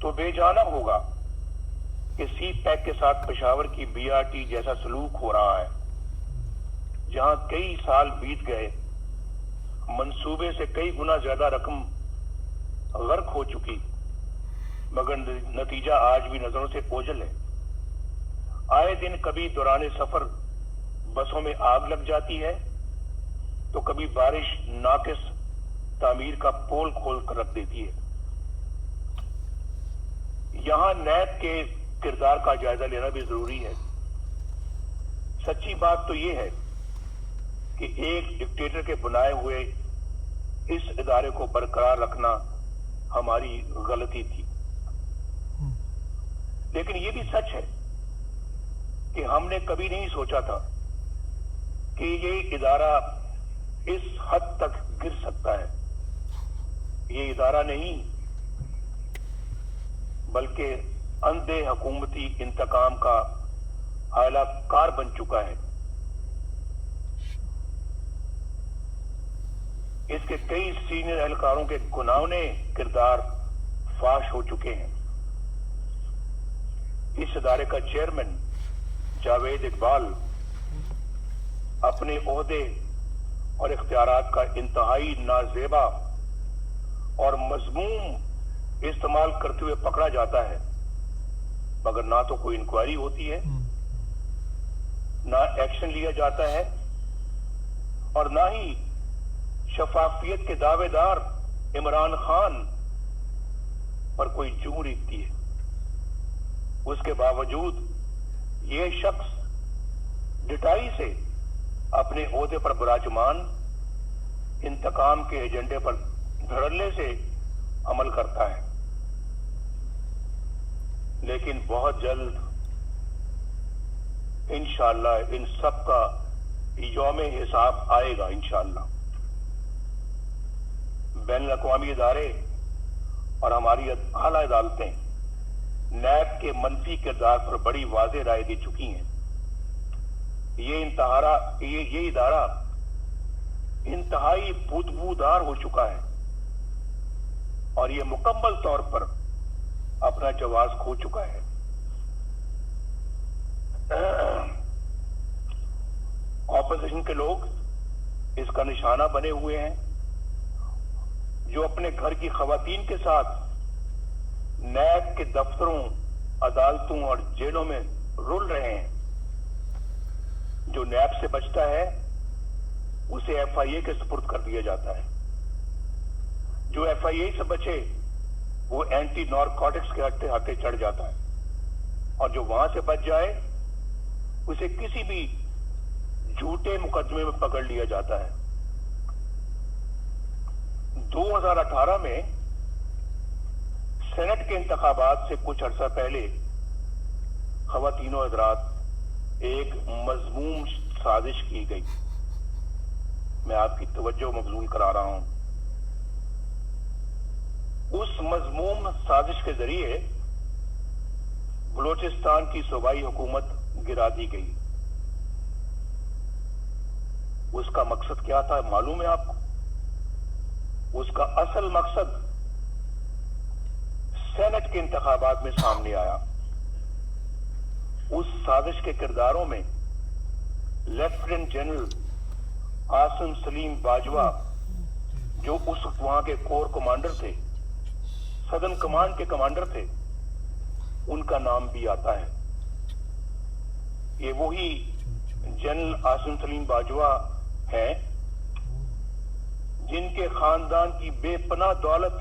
तो बेजाना होगा कि सी पैक के साथ पेशावर की बीआरटी जैसा सलूक हो रहा है, जहां कई साल बीत गए, मंसूबे से कई गुना ज्यादा रकम गर्क हो चुकी, मगर नतीजा आज भी नजरों से ओझल है। आए दिन कभी दौरान सफर बसों में आग लग जाती है, तो कभी बारिश नाकिस तामीर का पोल खोल कर रख देती है। यहां नैब के किरदार का जायजा लेना भी जरूरी है। सच्ची बात तो यह है कि एक डिक्टेटर के बनाए हुए इस इदारे को बरकरार रखना हमारी गलती थी, लेकिन यह भी सच है कि हमने कभी नहीं सोचा था कि ये इदारा इस हद तक गिर सकता है। ये इदारा नहीं बल्कि अंधे हुकूमती इंतकाम का आला कार बन चुका है। इसके कई सीनियर एहलकारों के गुनाहने किरदार फाश हो चुके हैं। इस इदारे का चेयरमैन जावेद इकबाल अपने ओहदे और इख्तियारात का इंतहाई नाजेबा और मजमूम इस्तेमाल करते हुए पकड़ा जाता है, मगर ना तो कोई इंक्वायरी होती है, ना एक्शन लिया जाता है, और ना ही शफाफियत के दावेदार इमरान खान पर कोई जू रीतती है। उसके बावजूद ये शख्स डिटाई से अपने ओहदे पर विराजमान इंतकाम के एजेंडे पर धड़ल्ले से अमल करता है। लेकिन बहुत जल्द इंशाअल्लाह इन सब का यौम हिसाब आएगा। इंशाअल्लाह बैनुल अक़वामी इदारे और हमारी आला अदालतें नैब के मनफी किरदार पर बड़ी वाज़ेह राय दे चुकी हैं। ये इदारा इंतहाई बदबूदार हो चुका है और ये मुकम्मल तौर पर अपना जवाज खो चुका है। ऑपोजिशन के लोग इसका निशाना बने हुए हैं, जो अपने घर की खवातीन के साथ नैब के दफ्तरों, अदालतों और जेलों में रुल रहे हैं। जो नैब से बचता है उसे एफआईए के सुपुर्द कर दिया जाता है। जो एफआईए से बचे वो एंटी नारकोटिक्स के हत्थे चढ़ जाता है, और जो वहां से बच जाए उसे किसी भी झूठे मुकदमे में पकड़ लिया जाता है। 2018 में सेनेट के इंतखाबात से कुछ अरसा पहले खवातीनों हज़रात एक मजमूम साजिश की गई। मैं आपकी तवज्जो मबजूल करा रहा हूं। उस मजमूम साजिश के जरिए बलोचिस्तान की सूबाई हुकूमत गिरा दी गई। उसका मकसद क्या था मालूम है आपको? उसका असल मकसद सेनेट के इंतखाबात में सामने आया। उस साजिश के किरदारों में लेफ्टिनेंट जनरल आसिम सलीम बाजवा, जो उस वक्त वहां के कोर कमांडर थे, सदर्न कमांड के कमांडर थे, उनका नाम भी आता है। ये वही जनरल आसिम सलीम बाजवा है जिनके खानदान की बेपनाह दौलत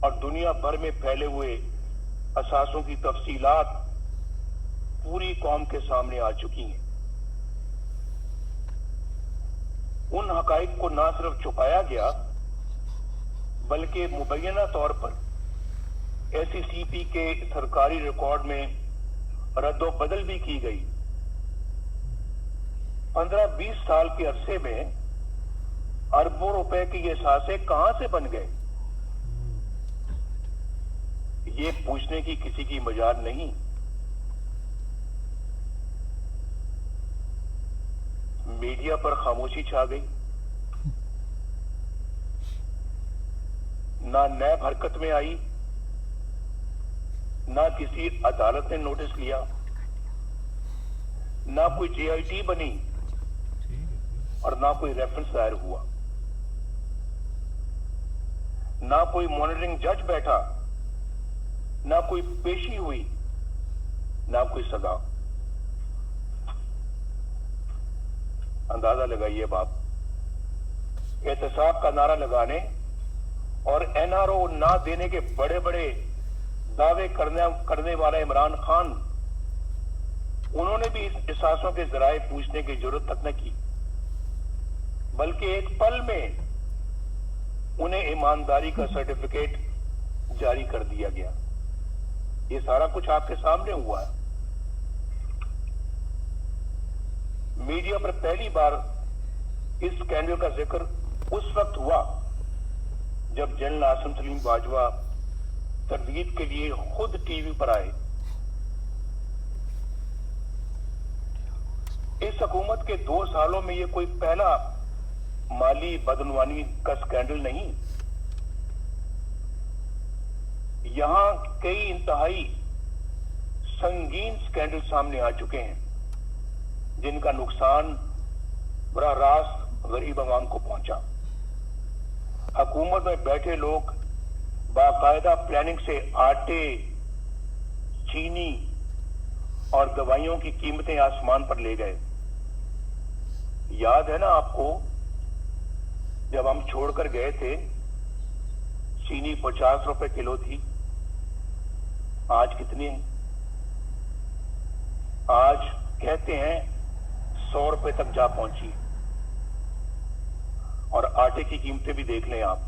और दुनिया भर में फैले हुए असासों की तफसीलात पूरी कौम के सामने आ चुकी हैं। उन हकाइक को ना सिर्फ छुपाया गया बल्कि मुबैना तौर पर एससीसीपी के सरकारी रिकॉर्ड में रद्दोबदल भी की गई। 15-20 साल के अरसे में अरबों रुपए के ये सासे कहां से बन गए, ये पूछने की किसी की मजाल नहीं। मीडिया पर खामोशी छा गई, ना नैब हरकत में आई, ना किसी अदालत ने नोटिस लिया, ना कोई जेआईटी बनी और ना कोई रेफरेंस दायर हुआ, ना कोई मॉनिटरिंग जज बैठा, ना कोई पेशी हुई, ना कोई सजा। अंदाजा लगाइए बाप, एहतसाब का नारा लगाने और एनआरओ ना देने के बड़े बड़े दावे करने वाला इमरान खान, उन्होंने भी इस एहसासों के जराए पूछने की जरूरत तक न की, बल्कि एक पल में उन्हें ईमानदारी का सर्टिफिकेट जारी कर दिया गया। ये सारा कुछ आपके सामने हुआ है। मीडिया पर पहली बार इस स्कैंडल का जिक्र उस वक्त हुआ जब जनरल आसिम सलीम बाजवा तरदीद के लिए खुद टीवी पर आए। इस हुकूमत के 2 सालों में ये कोई पहला माली बदनवानी का स्कैंडल नहीं। यहां कई इंतहाई संगीन स्कैंडल सामने आ चुके हैं जिनका नुकसान बराह रास्त गरीब आवाम को पहुंचा। हुकूमत में बैठे लोग बाकायदा प्लानिंग से आटे, चीनी और दवाइयों की कीमतें आसमान पर ले गए। याद है ना आपको, जब हम छोड़कर गए थे चीनी 50 रुपए किलो थी, आज कितनी है? आज कहते हैं 100 रुपए तक जा पहुंची। और आटे की कीमतें भी देख लें आप,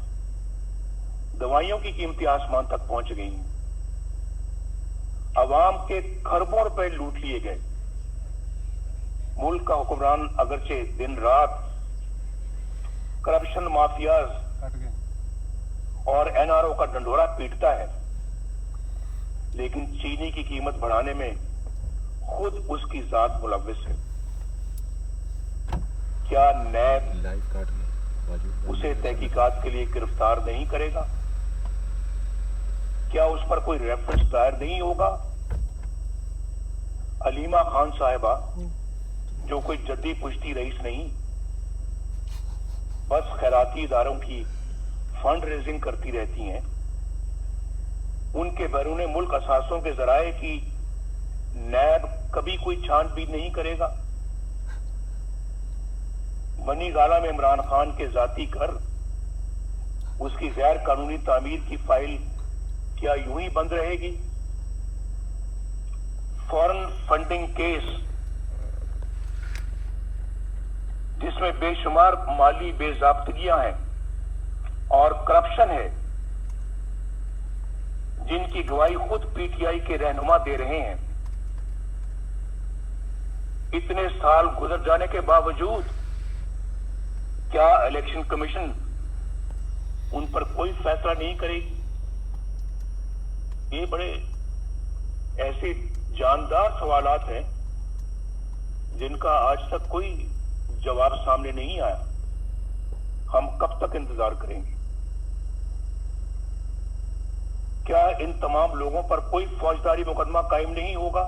दवाइयों की कीमतें आसमान तक पहुंच गई। अवाम के खरबों रुपए लूट लिए गए। मुल्क का हुक्मरान अगरचे दिन रात करप्शन माफियाज और एनआरओ का डंडोरा पीटता है, लेकिन चीनी की कीमत बढ़ाने में खुद उसकी जात मुलव्विस है। क्या नैब उसे तहकीकात के लिए गिरफ्तार नहीं करेगा? क्या उस पर कोई रेफरेंस दायर नहीं होगा? अलीमा खान साहिबा, जो कोई जद्दी पुश्ती रईस नहीं, बस खैराती इदारों की फंड रेजिंग करती रहती हैं, उनके बैरून मुल्क असासों के जराए की नैब कभी कोई छानबीन नहीं करेगा। बनी गाला में इमरान खान के जाती घर, उसकी गैर कानूनी तामीर की फाइल क्या यूं ही बंद रहेगी? फॉरेन फंडिंग केस जिसमें बेशुमार माली बेजाब्तगियां हैं और करप्शन है, जिनकी गवाही खुद पीटीआई के रहनुमा दे रहे हैं। इतने साल गुजर जाने के बावजूद क्या इलेक्शन कमीशन उन पर कोई फैसला नहीं करेगी? ये बड़े ऐसे जानदार सवालात हैं जिनका आज तक कोई जवाब सामने नहीं आया। हम कब तक इंतजार करेंगे? क्या इन तमाम लोगों पर कोई फौजदारी मुकदमा कायम नहीं होगा?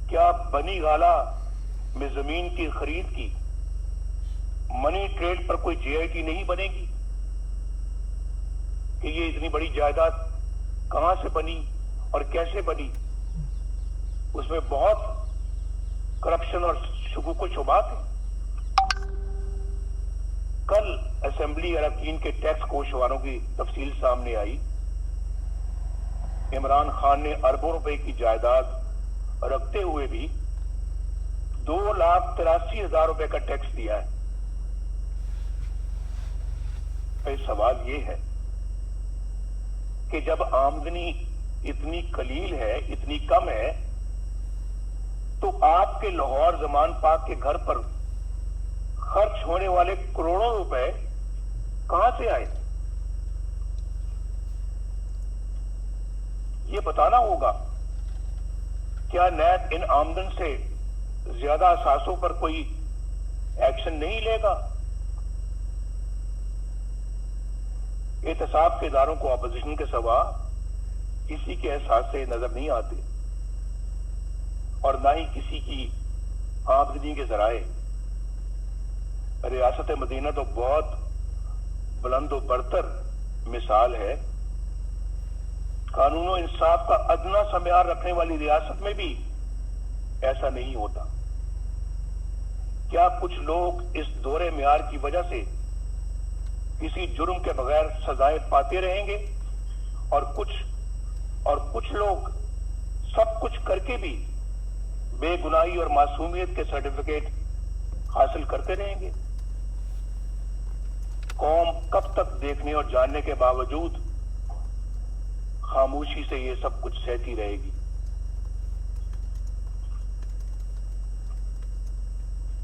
क्या बनी गाला में जमीन की खरीद की मनी ट्रेड पर कोई जेआईटी नहीं बनेगी कि ये इतनी बड़ी जायदाद कहां से बनी और कैसे बनी? उसमें बहुत करप्शन और शुबूक शुबात है। कल असेंबली अरकान के टैक्स कोषवारों की तफसील सामने आई। इमरान खान ने अरबों रुपए की जायदाद रखते हुए भी 2,83,000 रुपए का टैक्स दिया है। सवाल ये है कि जब आमदनी इतनी कलील है, इतनी कम है, तो आपके लाहौर जमान पाक के घर पर खर्च होने वाले करोड़ों रुपए कहां से आए? ये बताना होगा। क्या नैब इन आमदन से ज्यादा असासों पर कोई एक्शन नहीं लेगा? एहतसाब के इदारों को अपोजिशन के सवा किसी के एहसास से नजर नहीं आते और ना ही किसी की आमदनी के जराए। रियासत मदीना तो बहुत बुलंद व बरतर मिसाल है। कानून और इंसाफ का अदना सा म्यार रखने वाली रियासत में भी ऐसा नहीं होता। क्या कुछ लोग इस दोहरे म्यार की वजह से किसी जुर्म के बगैर सजाएं पाते रहेंगे और कुछ लोग सब कुछ करके भी बेगुनाही और मासूमियत के सर्टिफिकेट हासिल करते रहेंगे? कौम कब तक देखने और जानने के बावजूद खामोशी से ये सब कुछ सहती रहेगी?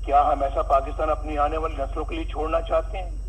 क्या हम ऐसा पाकिस्तान अपनी आने वाली नस्लों के लिए छोड़ना चाहते हैं?